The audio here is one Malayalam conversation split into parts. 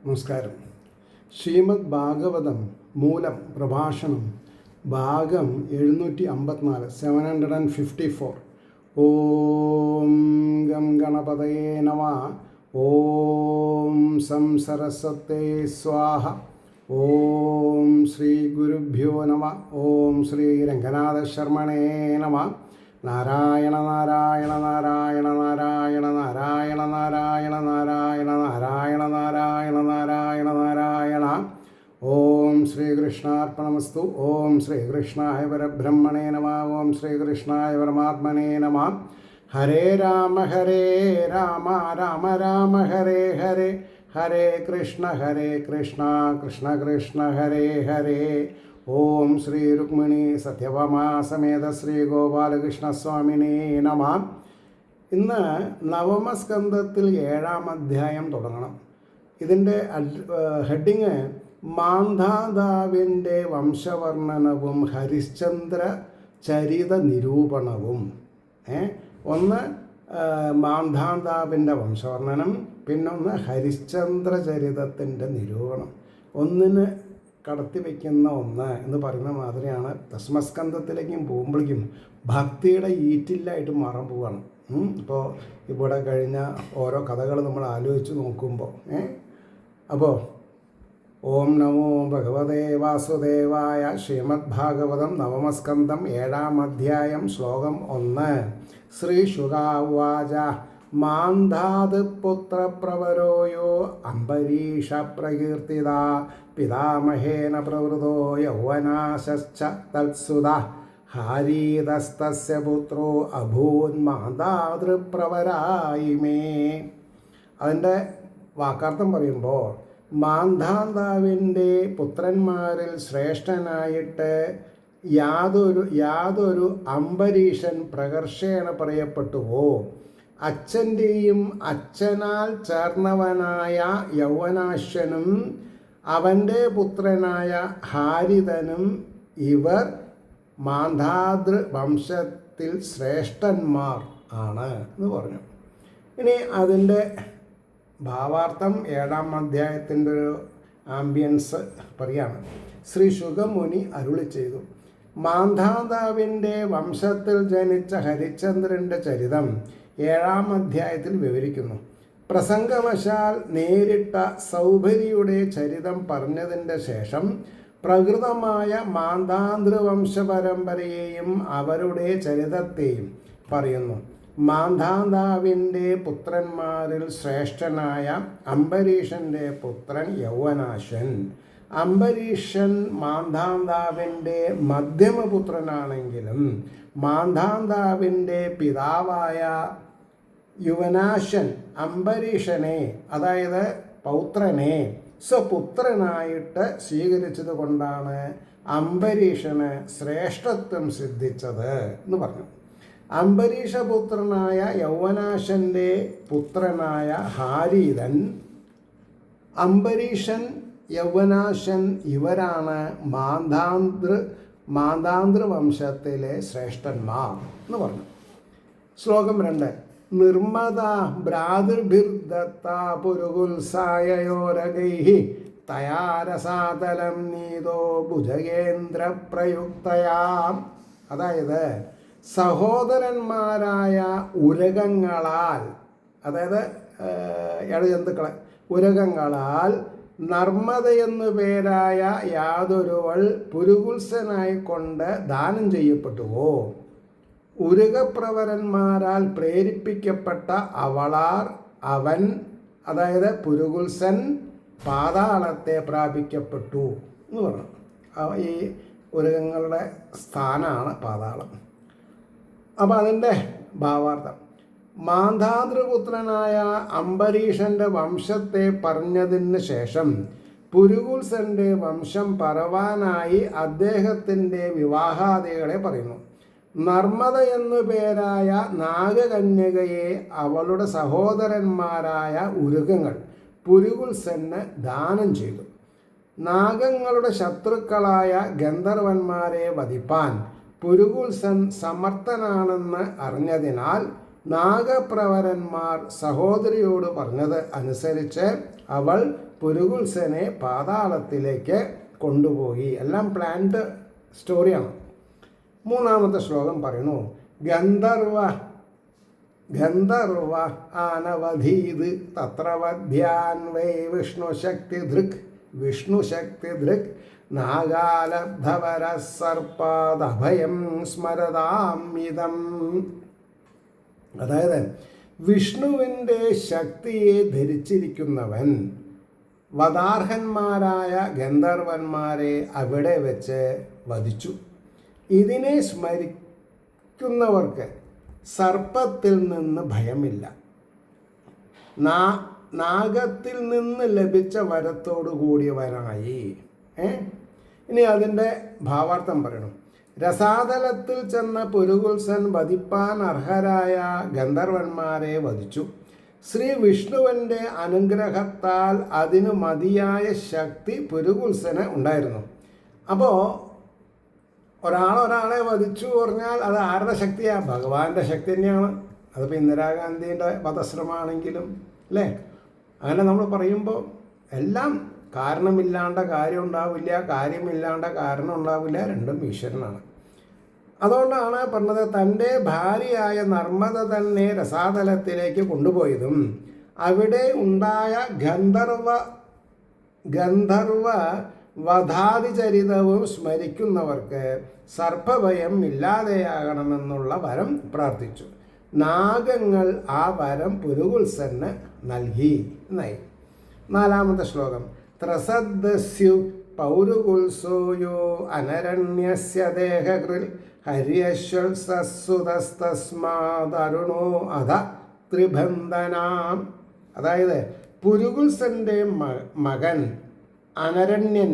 നമസ്കാരം. ശ്രീമദ് ഭാഗവതം മൂലം പ്രഭാഷണം ഭാഗം 754 754. ഓം ഗം ഗണപതയേ നമഃ. ഓം സം സരസ്വതേ സ്വാഹ. ഓം ശ്രീ ഗുരുഭ്യോ നമഃ. ഓം ശ്രീ രംഗനാഥ ശർമ്മണേ നമഃ. നാരായണ നാരായണ നാരായണ നാരായണ നാരായണ നാരായണ നാരായണ നാരായണ നാരായണ നാരായണ നാരായണ. ഓം ശ്രീകൃഷ്ണാർപ്പണമസ്തു. ഓം ശ്രീകൃഷ്ണായ പരബ്രഹ്മണേ നമഃ. ഓം ശ്രീകൃഷ്ണായ പരമാത്മനേ നമഃ. ഹരേ രാമ രാമ രാമ ഹരേ ഹരേ, ഹരേ കൃഷ്ണ കൃഷ്ണ കൃഷ്ണ ഹരേ ഹരേ. ഓം ശ്രീ രുക്മിണി സത്യഭാമാ സമേത ശ്രീ ഗോപാലകൃഷ്ണസ്വാമിനേ നമഃ. ഇന്ന് നവമസ്കന്ധത്തിൽ 7-ാം അധ്യായം തുടങ്ങണം. ഇതിൻ്റെ ഹെഡിങ് മാന്ധാതാവിൻ്റെ വംശവർണ്ണനവും ഹരിശ്ചന്ദ്ര ചരിത നിരൂപണവും. ഒന്ന് മാന്ധാതാവിൻ്റെ വംശവർണ്ണനം, പിന്നൊന്ന് ഹരിശ്ചന്ദ്ര ചരിതത്തിൻ്റെ നിരൂപണം. ഒന്നിന് കടത്തി വയ്ക്കുന്ന ഒന്ന് എന്ന് പറയുന്ന മാതിരിയാണ്. ദശമസ്കന്ധത്തിലേക്കും പോകുമ്പോഴേക്കും ഭക്തിയുടെ ഈറ്റില്ലായിട്ട് മാറാൻ പോവുകയാണ്. ഇപ്പോൾ ഇവിടെ കഴിഞ്ഞ ഓരോ കഥകൾ നമ്മൾ ആലോചിച്ച് നോക്കുമ്പോൾ അപ്പോൾ ഓം നമോ ഭഗവതേ വാസുദേവായ. ശ്രീമദ് ഭാഗവതം നവമസ്കന്ധം 7-ാം അധ്യായം ശ്ലോകം 1. ശ്രീ ശുകാവാച മാന്ധാത് പുത്രപ്രവരോയോ അംബരീഷ പ്രകീർത്തിത പിതാമഹേന പ്രവൃതോ യൗവനാശ്ച തത്സുത ഹാരീതസ്തസ്യ പുത്രോ അഭൂൻ മാന്ധാതൃപ്രവരായിമേ. അതിൻ്റെ വാക്കാർത്ഥം പറയുമ്പോൾ മാന്ധാതാവിൻ്റെ പുത്രന്മാരിൽ ശ്രേഷ്ഠനായിട്ട് യാതൊരു അംബരീഷൻ പ്രകർഷേണ പറയപ്പെട്ടുവോ, അച്ഛൻ്റെയും അച്ഛനാൽ ചേർന്നവനായ യൗവനാശ്വനും അവൻ്റെ പുത്രനായ ഹാരിതനും ഇവർ മാന്ധാതൃ വംശത്തിൽ ശ്രേഷ്ഠന്മാർ ആണ് എന്ന് പറഞ്ഞു. ഇനി അതിൻ്റെ ഭാവാർത്ഥം 7-ാം അധ്യായത്തിൻ്റെ ഒരു ആംബിയൻസ് പറയാണ്. ശ്രീ ശുകമുനി അരുളി ചെയ്തു. മാന്ധാതാവിൻ്റെ വംശത്തിൽ ജനിച്ച ഹരിശ്ചന്ദ്രൻ്റെ ചരിതം 7-ാം അധ്യായത്തിൽ വിവരിക്കുന്നു. പ്രസംഗവശാൽ നേരിട്ട സൗഭരിയുടെ ചരിതം പറഞ്ഞതിൻ്റെ ശേഷം പ്രകൃതമായ മാന്ധാതൃവംശ പരമ്പരയെയും അവരുടെ ചരിതത്തെയും പറയുന്നു. മാന്ധാതാവിൻ്റെ പുത്രന്മാരിൽ ശ്രേഷ്ഠനായ അംബരീഷൻ്റെ പുത്രൻ യൗവനാശ്വൻ. അംബരീഷൻ മാന്ധാതാവിൻ്റെ മധ്യമപുത്രനാണെങ്കിലും മാന്ധാതാവിൻ്റെ പിതാവായ യുവനാശൻ അംബരീഷനെ, അതായത് പൗത്രനെ സ്വപുത്രനായിട്ട് സ്വീകരിച്ചത് കൊണ്ടാണ് അംബരീഷന് ശ്രേഷ്ഠത്വം സിദ്ധിച്ചത് എന്ന് പറഞ്ഞു. അംബരീഷപുത്രനായ യൗവനാശൻ്റെ പുത്രനായ ഹാരീതൻ, അംബരീഷൻ, യൗവനാശൻ ഇവരാണ് മാന്ധാതൃവംശത്തിലെ ശ്രേഷ്ഠന്മാർ എന്ന് പറഞ്ഞു. ശ്ലോകം 2. നിർമ്മത ഭ്രാതൃഭിർദത്ത പുരുകുൽസായയോരകൈഹി തയാരസാതലം നീതോ ഭുജകേന്ദ്ര പ്രയുക്തയാം. അതായത് സഹോദരന്മാരായ ഉരകങ്ങളാൽ, അതായത് ഇഴജന്തുക്കളെ ഉരകങ്ങളാൽ നർമ്മദയെന്നു പേരായ യാതൊരുവൾ പുരുകുത്സനായിക്കൊണ്ട് ദാനം ചെയ്യപ്പെട്ടുവോ, ഉരുകപ്രവരന്മാരാൽ പ്രേരിപ്പിക്കപ്പെട്ട അവൻ, അതായത് പുരുകുത്സൻ പാതാളത്തെ പ്രാപിക്കപ്പെട്ടു എന്ന് പറഞ്ഞു. ഈ ഉരകങ്ങളുടെ സ്ഥാനമാണ് പാതാളം. അപ്പോൾ അതിൻ്റെ ഭാവാർത്ഥം മാന്ധാതൃപുത്രനായ അംബരീഷൻ്റെ വംശത്തെ പറഞ്ഞതിന് ശേഷം പുരുകുത്സൻ്റെ വംശം പറവാനായി അദ്ദേഹത്തിൻ്റെ വിവാഹാദികളെ പറയുന്നു. നർമ്മദ എന്നു പേരായ നാഗകന്യകയെ അവളുടെ സഹോദരന്മാരായ ഉരുകങ്ങൾ പുരുകുത്സന് ദാനം ചെയ്തു. നാഗങ്ങളുടെ ശത്രുക്കളായ ഗന്ധർവന്മാരെ വധിപ്പാൻ പുരുകുത്സൻ സമർത്ഥനാണെന്ന് അറിഞ്ഞതിനാൽ നാഗപ്രവരന്മാർ സഹോദരിയോട് പറഞ്ഞത് അനുസരിച്ച് അവൾ പുരുകുത്സനെ പാതാളത്തിലേക്ക് കൊണ്ടുപോയി. എല്ലാം പ്ലാൻഡ് സ്റ്റോറിയാണ്. മൂന്നാമത്തെ ശ്ലോകം പറയുന്നു, ഗന്ധർവ ആനവധീത് തത്ര വധ്യാൻ വൈ വിഷ്ണുശക്തിധൃക് നാഗാലബ്ധവര സർപ്പാദഭയം സ്മരതാമിതം. അതായത് വിഷ്ണുവിൻ്റെ ശക്തിയെ ധരിച്ചിരിക്കുന്നവൻ വധാർഹന്മാരായ ഗന്ധർവന്മാരെ അവിടെ വെച്ച് വധിച്ചു. ഇതിനെ സ്മരിക്കുന്നവർക്ക് സർപ്പത്തിൽ നിന്ന് ഭയമില്ല. നാഗത്തിൽ നിന്ന് ലഭിച്ച വരത്തോടു കൂടിയവനായി. ഇനി അതിൻ്റെ ഭാവാർത്ഥം പറയണം. രസാതലത്തിൽ ചെന്ന പുരുകുത്സൻ വധിപ്പാൻ അർഹരായ ഗന്ധർവന്മാരെ വധിച്ചു. ശ്രീ വിഷ്ണുവിൻ്റെ അനുഗ്രഹത്താൽ അതിനു മതിയായ ശക്തി പുരുകുത്സന് ഉണ്ടായിരുന്നു. അപ്പോൾ ഒരാളെ വധിച്ചു പറഞ്ഞാൽ അത് ആരുടെ ശക്തിയാണ്? ഭഗവാന്റെ ശക്തി തന്നെയാണ്. അതിപ്പോൾ ഇന്ദിരാഗാന്ധിയുടെ വധശ്രമമാണെങ്കിലും അല്ലേ, അങ്ങനെ നമ്മൾ പറയുമ്പോൾ എല്ലാം കാരണമില്ലാണ്ട കാര്യം ഉണ്ടാവില്ല, കാര്യമില്ലാണ്ട കാരണം ഉണ്ടാവില്ല, രണ്ടും ഈശ്വരനാണ്. അതുകൊണ്ടാണ് പറഞ്ഞത്, തൻ്റെ ഭാര്യയായ നർമ്മദ തന്നെ രസാതലത്തിലേക്ക് കൊണ്ടുപോയതും അവിടെ ഉണ്ടായ ഗന്ധർവ വധാതിചരിതവും സ്മരിക്കുന്നവർക്ക് സർപ്പഭയം ഇല്ലാതെയാകണമെന്നുള്ള വരം പ്രാർത്ഥിച്ചു. നാഗങ്ങൾ ആ വരം പുരുകുത്സന് നൽകി എന്നായി. നാലാമത്തെ ശ്ലോകം, ത്രസദ്സ്യു പൗരുകുത്സോയോ അനരണ്യസ്യ ദേഹകൃൽ ഹര്യശ്വത്സസുതസ്തസ്മാദരുണോ അധ ത്രിബന്ധനാം. അതായത് പുരുകുത്സൻ്റെ മകൻ അനരണ്യൻ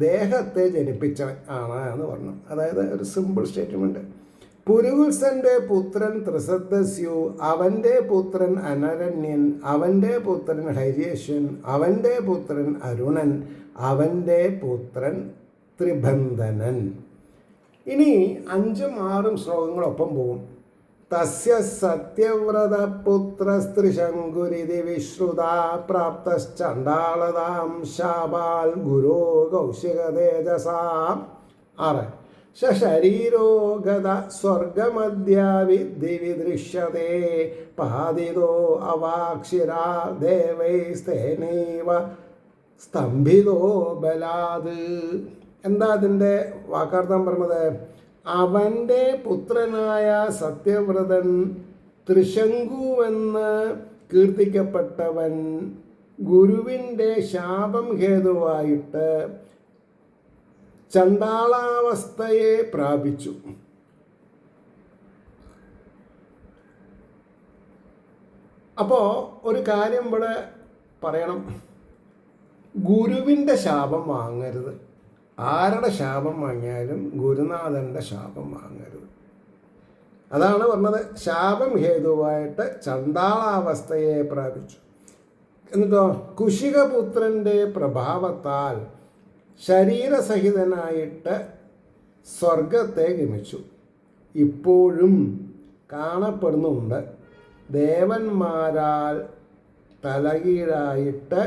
ദേഹത്തെ ജനിപ്പിച്ചവൻ ആണ് എന്ന് പറഞ്ഞു. അതായത് ഒരു സിമ്പിൾ സ്റ്റേറ്റ്മെൻറ്റ്. പുരുകുത്സൻ്റെ പുത്രൻ ത്രിസദ്സ്യു, അവൻ്റെ പുത്രൻ അനരണ്യൻ, അവൻ്റെ പുത്രൻ ഹര്യശ്വൻ, അവൻ്റെ പുത്രൻ അരുണൻ, അവൻ്റെ പുത്രൻ ത്രിബന്ധനൻ. ഇനി 5ഉം 6ഉം ശ്ലോകങ്ങളൊപ്പം പോകും. തസ്യ സത്യവ്രതപുത്രസ്ത്രിശങ്കുരിതി വിശ്രുതാ പ്രാപ്തശ്ചണ്ഡാളതാം ശാപാൽ ഗുരോ കൗശികതേജസാം. 6. ശരീരോ ഗത സ്വർഗമദ്യാവിദ്ധി വിദൃശ്യതേ പാതിതോ അവാക്ഷിരാ ദേവൈസ്തേനൈവ സ്തംഭിതോ ബലാത്. എന്താ അതിൻ്റെ വാക്കാർത്ഥം പറഞ്ഞത്? അവൻ്റെ പുത്രനായ സത്യവ്രതൻ, ത്രിശങ്കുവെന്ന് കീർത്തിക്കപ്പെട്ടവൻ, ഗുരുവിൻ്റെ ശാപം ഹേതുവായിട്ട് ചണ്ഡാളാവസ്ഥയെ പ്രാപിച്ചു. അപ്പോൾ ഒരു കാര്യം ഇവിടെ പറയണം, ഗുരുവിൻ്റെ ശാപം വാങ്ങരുത്. ആരുടെ ശാപം വാങ്ങിയാലും ഗുരുനാഥൻ്റെ ശാപം വാങ്ങരുത്. അതാണ് പറഞ്ഞത്. ശാപം ഹേതുവായിട്ട് ചണ്ഡാളാവസ്ഥയെ പ്രാപിച്ചു. എന്നിട്ടോ കുശികപുത്രൻ്റെ പ്രഭാവത്താൽ ശരീരസഹിതനായിട്ട് സ്വർഗത്തെ ഗമിച്ചു. ഇപ്പോഴും കാണപ്പെടുന്നുണ്ട്. ദേവന്മാരാൽ തലകീഴായിട്ട്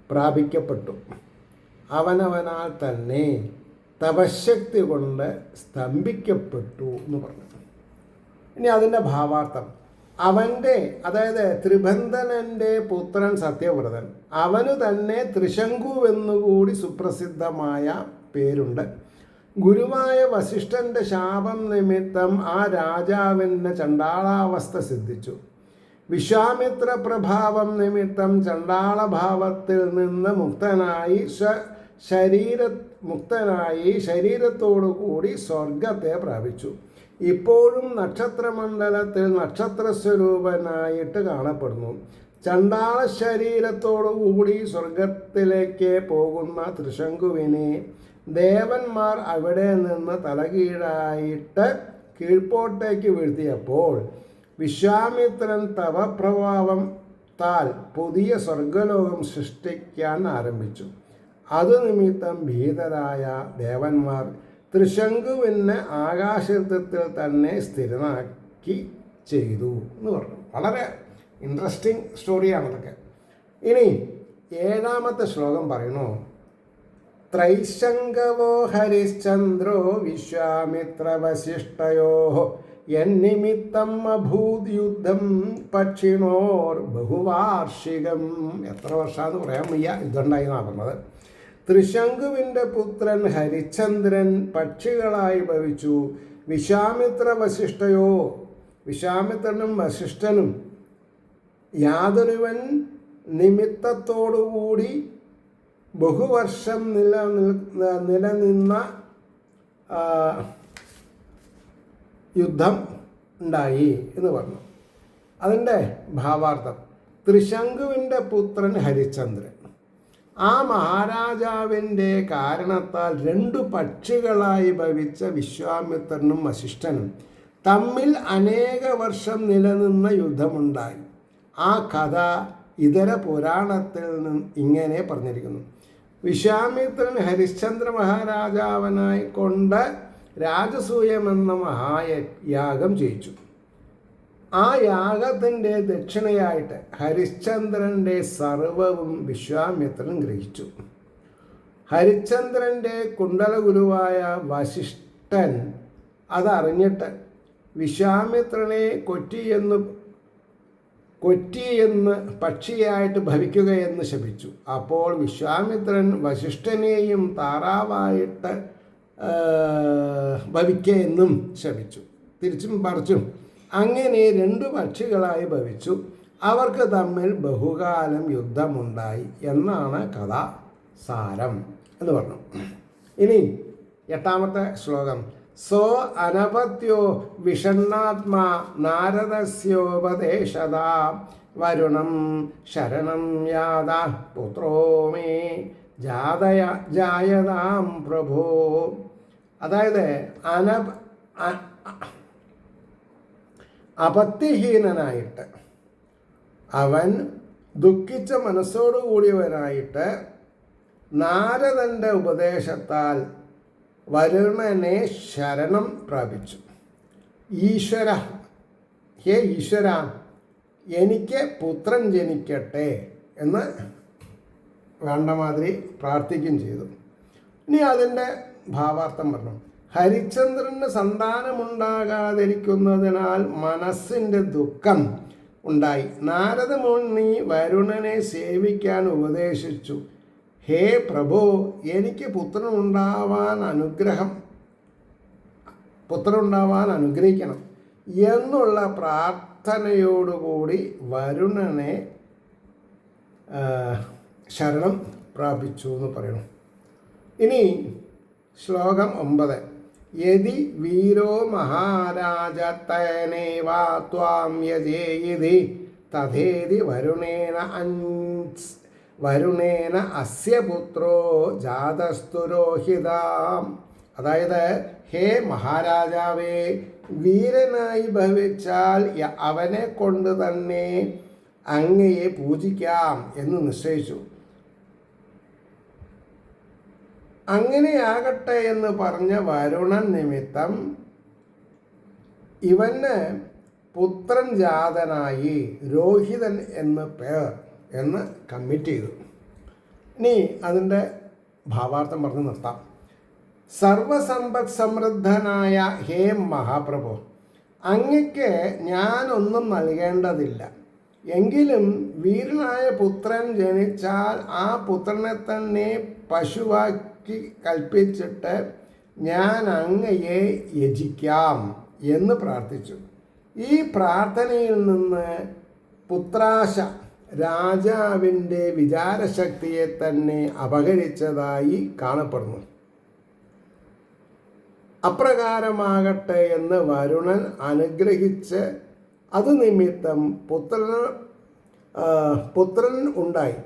പ്രാപിക്കപ്പെട്ടു. അവനവനാൽ തന്നെ തപശക്തി കൊണ്ട് സ്തംഭിക്കപ്പെട്ടു എന്ന് പറഞ്ഞു. ഇനി അതിൻ്റെ ഭാവാർത്ഥം, അവൻ്റെ, അതായത് ത്രിബന്ധനൻ്റെ പുത്രൻ സത്യവ്രതൻ, അവനു തന്നെ ത്രിശങ്കുവെന്നുകൂടി സുപ്രസിദ്ധമായ പേരുണ്ട്. ഗുരുവായ വസിഷ്ഠൻ്റെ ശാപം നിമിത്തം ആ രാജാവിന് ചണ്ഡാളാവസ്ഥ സിദ്ധിച്ചു. വിശ്വാമിത്ര പ്രഭാവം നിമിത്തം ചണ്ഡാളഭാവത്തിൽ നിന്ന് മുക്തനായി ശരീരത്തോടു കൂടി സ്വർഗത്തെ പ്രാപിച്ചു. ഇപ്പോഴും നക്ഷത്രമണ്ഡലത്തിൽ നക്ഷത്രസ്വരൂപനായിട്ട് കാണപ്പെടുന്നു. ചണ്ഡാള ശരീരത്തോടു കൂടി സ്വർഗത്തിലേക്ക് പോകുന്ന ത്രിശങ്കുവിനെ ദേവന്മാർ അവിടെ നിന്ന് തലകീഴായിട്ട് കീഴ്പോട്ടേക്ക് വീഴ്ത്തിയപ്പോൾ വിശ്വാമിത്രൻ തപപ്രഭാവത്താൽ പുതിയ സ്വർഗലോകം സൃഷ്ടിക്കാൻ ആരംഭിച്ചു. അതുനിമിത്തം ഭീതരായ ദേവന്മാർ ത്രിശങ്കുവിനെ ആകാശത്തിൽ തന്നെ സ്ഥിരനാക്കി ചെയ്തു എന്ന് പറഞ്ഞു. വളരെ ഇൻട്രസ്റ്റിംഗ് സ്റ്റോറിയാണ് അതൊക്കെ. ഇനി 7ാമത്തെ ശ്ലോകം പറയുന്നു, ത്രൈശങ്കവോ ഹരിശ്ചന്ദ്രോ വിശ്വാമിത്രവശിഷ്ടയോ യന്നിമിത്തം അഭൂത് യുദ്ധം പക്ഷിണോർ ബഹുവാർഷികം. എത്ര വർഷമാണെന്ന് പറയാൻ വയ്യ യുദ്ധം ഉണ്ടായിന്നാണ് പറഞ്ഞത്. ത്രിശങ്കുവിൻ്റെ പുത്രൻ ഹരിചന്ദ്രൻ പക്ഷികളായി ഭവിച്ചു. വിശ്വാമിത്ര വശിഷ്ഠയോ, വിശ്വാമിത്രനും വശിഷ്ഠനും യാതൊരുവൻ നിമിത്തത്തോടുകൂടി ബഹുവർഷം നിലനിന്ന യുദ്ധം ഉണ്ടായി എന്ന് പറഞ്ഞു. അതിൻ്റെ ഭാവാർത്ഥം, ത്രിശങ്കുവിൻ്റെ പുത്രൻ ഹരിചന്ദ്രൻ ആ മഹാരാജാവിൻ്റെ കാരണത്താൽ 2 പക്ഷികളായി ഭവിച്ച വിശ്വാമിത്രനും വശിഷ്ഠനും തമ്മിൽ അനേക വർഷം നിലനിന്ന യുദ്ധമുണ്ടായി. ആ കഥ ഇതര പുരാണത്തിൽ നിന്നും ഇങ്ങനെ പറഞ്ഞിരിക്കുന്നു. വിശ്വാമിത്രൻ ഹരിശ്ചന്ദ്ര മഹാരാജാവിനായി കൊണ്ട് രാജസൂയമെന്ന മഹായാഗം ചെയ്യിച്ചു. ആ യാഗത്തിൻ്റെ ദക്ഷിണയായിട്ട് ഹരിശ്ചന്ദ്രൻ്റെ സർവവും വിശ്വാമിത്രൻ ഗ്രഹിച്ചു. ഹരിശ്ചന്ദ്രൻ്റെ കുണ്ടലഗുരുവായ വശിഷ്ഠൻ അതറിഞ്ഞിട്ട് വിശ്വാമിത്രനെ കൊറ്റിയെന്ന് പക്ഷിയായിട്ട് ഭവിക്കുകയെന്ന് ശപിച്ചു. അപ്പോൾ വിശ്വാമിത്രൻ വശിഷ്ഠനെയും താറാവായിട്ട് ഭവിക്കുകയെന്നും ശപിച്ചു. തിരിച്ചും പറിച്ചും അങ്ങനെ 2 പക്ഷികളായി ഭവിച്ചു. അവർക്ക് തമ്മിൽ ബഹുകാലം യുദ്ധമുണ്ടായി എന്നാണ് കഥാ സാരം എന്ന് പറഞ്ഞു. ഇനി 8ാമത്തെ ശ്ലോകം, സോ അനപത്യോ വിഷണ്ണാത്മാ നാരദസ്യോപദേശത വരുണം ശരണം യാത പുത്രോ മേ ജായതാം പ്രഭോ. അതായത് അപത്യഹീനനായിട്ട് അവൻ ദുഃഖിച്ച മനസ്സോടുകൂടിയവനായിട്ട് നാരദൻ്റെ ഉപദേശത്താൽ വരുണനെ ശരണം പ്രാപിച്ചു. ഈശ്വര, ഹേ ഈശ്വര, എനിക്ക് പുത്രൻ ജനിക്കട്ടെ എന്ന് വേണ്ട മാതിരി പ്രാർത്ഥിക്കുകയും ചെയ്തു. ഇനി അതിൻ്റെ ഭാവാർത്ഥം പറഞ്ഞു, ഹരിചന്ദ്രന് സന്താനമുണ്ടാകാതിരിക്കുന്നതിനാൽ മനസ്സിൻ്റെ ദുഃഖം ഉണ്ടായി. നാരദമുനി വരുണനെ സേവിക്കാൻ ഉപദേശിച്ചു. ഹേ പ്രഭോ, എനിക്ക് പുത്രനുണ്ടാവാൻ അനുഗ്രഹിക്കണം എന്നുള്ള പ്രാർത്ഥനയോടുകൂടി വരുണനെ ശരണം പ്രാപിച്ചു എന്ന് പറയണം. ഇനി ശ്ലോകം 9, യതി വീരോ മഹാരാജ തേനേവാ ത്വാം യജേയിതി തഥേതി വരുണേന അസ്യ പുത്രോ ജാതസ്തുരോഹിതാം. അതായത്, ഹേ മഹാരാജാവേ, വീരനായി ഭവിച്ചാൽ അവനെ കൊണ്ട് തന്നെ അങ്ങയെ പൂജിക്കാം എന്ന് നിശ്ചയിച്ചു. അങ്ങനെയാകട്ടെ എന്ന് പറഞ്ഞ വരുണൻ നിമിത്തം ഇവന് പുത്രൻ ജാതനായി രോഹിതൻ എന്ന് പേർ എന്ന് കമ്മിറ്റ് ചെയ്തു. ഇനി അതിൻ്റെ ഭാവാർത്ഥം പറഞ്ഞ് നിർത്താം. സർവസമ്പദ് സമൃദ്ധനായ ഹേ മഹാപ്രഭു, അങ്ങയ്ക്ക് ഞാനൊന്നും നൽകേണ്ടതില്ല. എങ്കിലും വീരനായ പുത്രൻ ജനിച്ചാൽ ആ പുത്രനെ തന്നെ പശുവാക്കി കൽപ്പിച്ചിട്ട് ഞാൻ അങ്ങയെ യജിക്കാം എന്ന് പ്രാർത്ഥിച്ചു. ഈ പ്രാർത്ഥനയിൽ നിന്ന് പുത്രാശ രാജാവിൻ്റെ വിചാരശക്തിയെ തന്നെ അപഹരിച്ചതായി കാണപ്പെടുന്നു. അപ്രകാരമാകട്ടെ എന്ന് വരുണൻ അനുഗ്രഹിച്ച് അത് നിമിത്തം പുത്രൻ ഉണ്ടായി.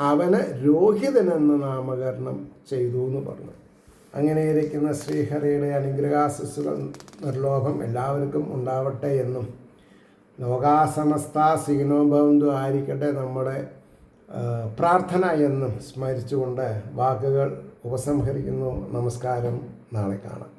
അവന് രോഹിതനെന്ന് നാമകരണം ചെയ്തു എന്ന് പറഞ്ഞു. അങ്ങനെ ഇരിക്കുന്ന ശ്രീഹരിയുടെ അനുഗ്രഹാശിസ്സുകൾ നിർലോഭം എല്ലാവർക്കും ഉണ്ടാവട്ടെ എന്നും ലോകാസമസ്ത സുഖിനോ ഭവന്തു ആയിരിക്കട്ടെ നമ്മുടെ പ്രാർത്ഥന എന്നും സ്മരിച്ചുകൊണ്ട് വാക്കുകൾ ഉപസംഹരിക്കുന്നു. നമസ്കാരം. നാളെ കാണാം.